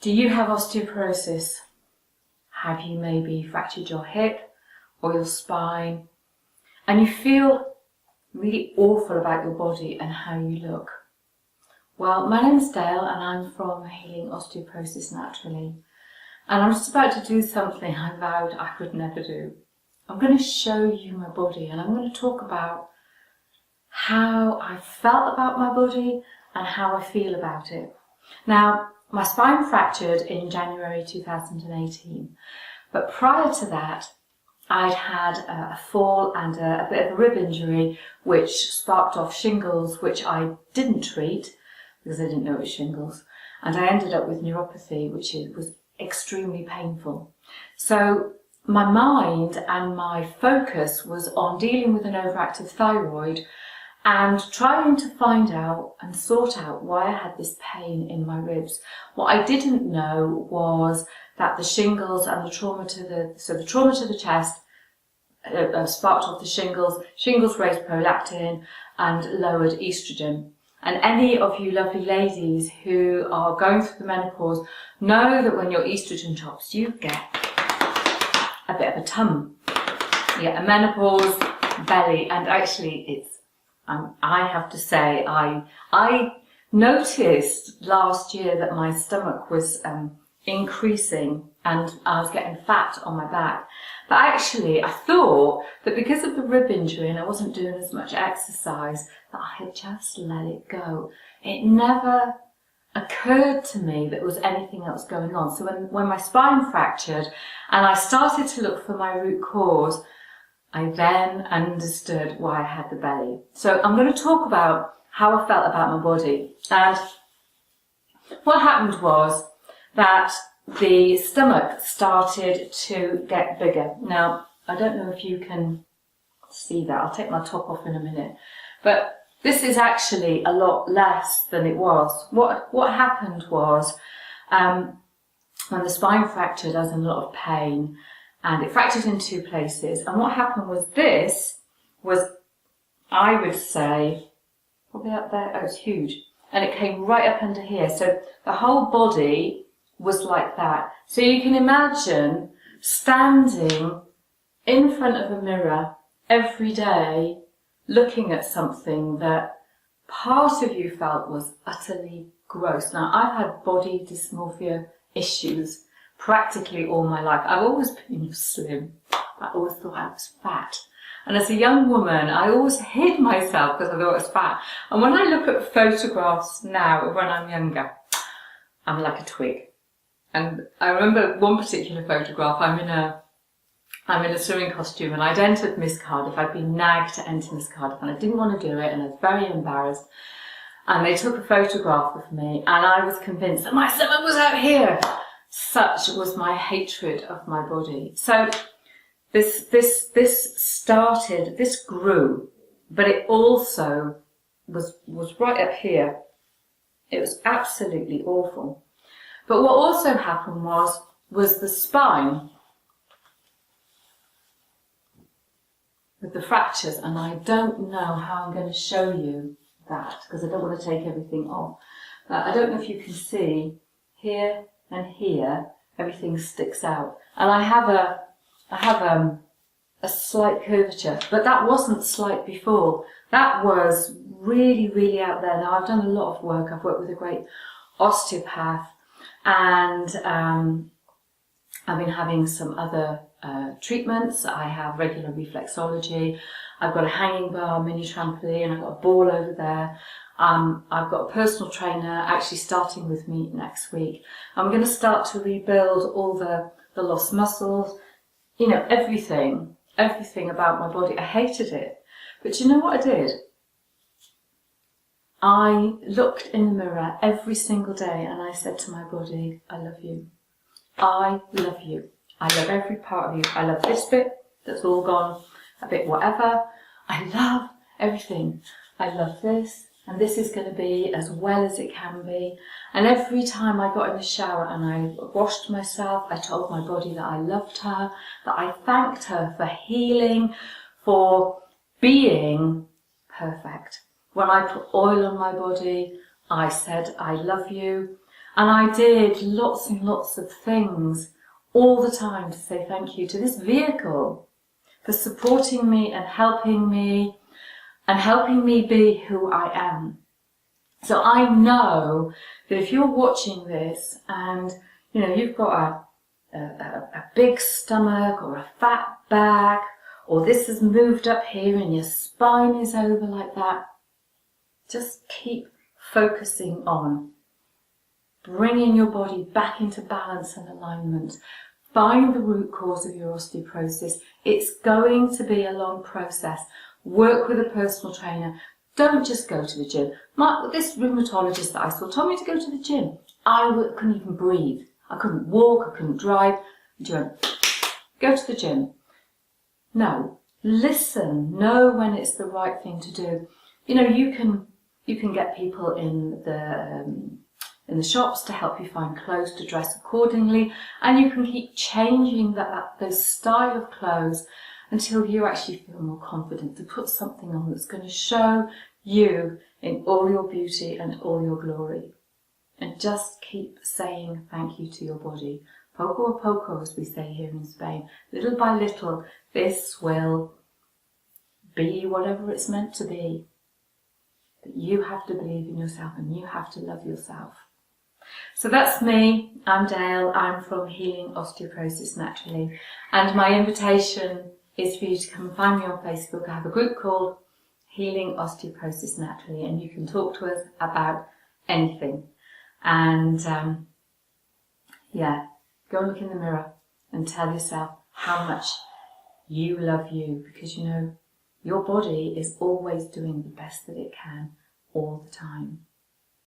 Do you have osteoporosis? Have you maybe fractured your hip or your spine? And you feel really awful about your body and how you look? Well, my name's Dale and I'm from Healing Osteoporosis Naturally. And I'm just about to do something I vowed I would never do. I'm going to show you my body and I'm going to talk about how I felt about my body and how I feel about it. Now, my spine fractured in January 2018, but prior to that, I'd had a fall and a bit of a rib injury which sparked off shingles, which I didn't treat because I didn't know it was shingles, and I ended up with neuropathy, which was extremely painful. So my mind and my focus was on dealing with an overactive thyroid and trying to find out and sort out why I had this pain in my ribs. What I didn't know was that the shingles and the trauma to the chest sparked off the shingles. Shingles raised prolactin and lowered estrogen. And any of you lovely ladies who are going through the menopause know that when your estrogen drops, you get a bit of a tum. Yeah, a menopause belly. And actually I have to say, I noticed last year that my stomach was increasing and I was getting fat on my back. But actually, I thought that because of the rib injury and I wasn't doing as much exercise, that I had just let it go. It never occurred to me that there was anything else going on. So when my spine fractured and I started to look for my root cause, I then understood why I had the belly. So I'm going to talk about how I felt about my body. And what happened was that the stomach started to get bigger. Now, I don't know if you can see that. I'll take my top off in a minute. But this is actually a lot less than it was. What happened was, when the spine fractured, I was in a lot of pain. And it fractured in two places. And what happened was this was, I would say, probably up there. Oh, it's huge. And it came right up under here. So the whole body was like that. So you can imagine standing in front of a mirror every day, looking at something that part of you felt was utterly gross. Now, I've had body dysmorphia issues practically all my life. I've always been slim. I always thought I was fat. And as a young woman, I always hid myself because I thought I was fat. And when I look at photographs now of when I'm younger, I'm like a twig. And I remember one particular photograph, I'm in a swimming costume and I'd entered Miss Cardiff. I'd been nagged to enter Miss Cardiff and I didn't want to do it and I was very embarrassed. And they took a photograph of me and I was convinced that my stomach was out here. Such was my hatred of my body. So this grew, but it also was right up here. It was absolutely awful. But what also happened was the spine with the fractures, and I don't know how I'm going to show you that because I don't want to take everything off. I don't know if you can see here and here, everything sticks out. And I have a slight curvature, but that wasn't slight before. That was really, really out there. Now, I've done a lot of work. I've worked with a great osteopath, and I've been having some other treatments. I have regular reflexology. I've got a hanging bar, mini trampoline. I've got a ball over there. I've got a personal trainer actually starting with me next week. I'm going to start to rebuild all the lost muscles, you know, everything about my body. I hated it. But you know what I did? I looked in the mirror every single day and I said to my body, I love you. I love you. I love every part of you. I love this bit that's all gone, a bit whatever. I love everything. I love this. And this is going to be as well as it can be. And every time I got in the shower and I washed myself, I told my body that I loved her, that I thanked her for healing, for being perfect. When I put oil on my body, I said, I love you. And I did lots and lots of things all the time to say thank you to this vehicle for supporting me and helping me be who I am. So I know that if you're watching this and you've got a big stomach or a fat back, or this has moved up here and your spine is over like that, just keep focusing on bringing your body back into balance and alignment. Find the root cause of your osteoporosis. It's going to be a long process. Work with a personal trainer. Don't just go to the gym. This rheumatologist that I saw told me to go to the gym. I couldn't even breathe. I couldn't walk, I couldn't drive. And she went, go to the gym. No, listen. Know when it's the right thing to do. You can get people in the shops to help you find clothes to dress accordingly, and you can keep changing those style of clothes until you actually feel more confident to put something on that's going to show you in all your beauty and all your glory. And just keep saying thank you to your body. Poco a poco, as we say here in Spain. Little by little, this will be whatever it's meant to be. But you have to believe in yourself and you have to love yourself. So that's me. I'm Dale. I'm from Healing Osteoporosis Naturally. And my invitation is for you to come find me on Facebook. I have a group called Healing Osteoporosis Naturally, and you can talk to us about anything. And go and look in the mirror and tell yourself how much you love you, because your body is always doing the best that it can all the time.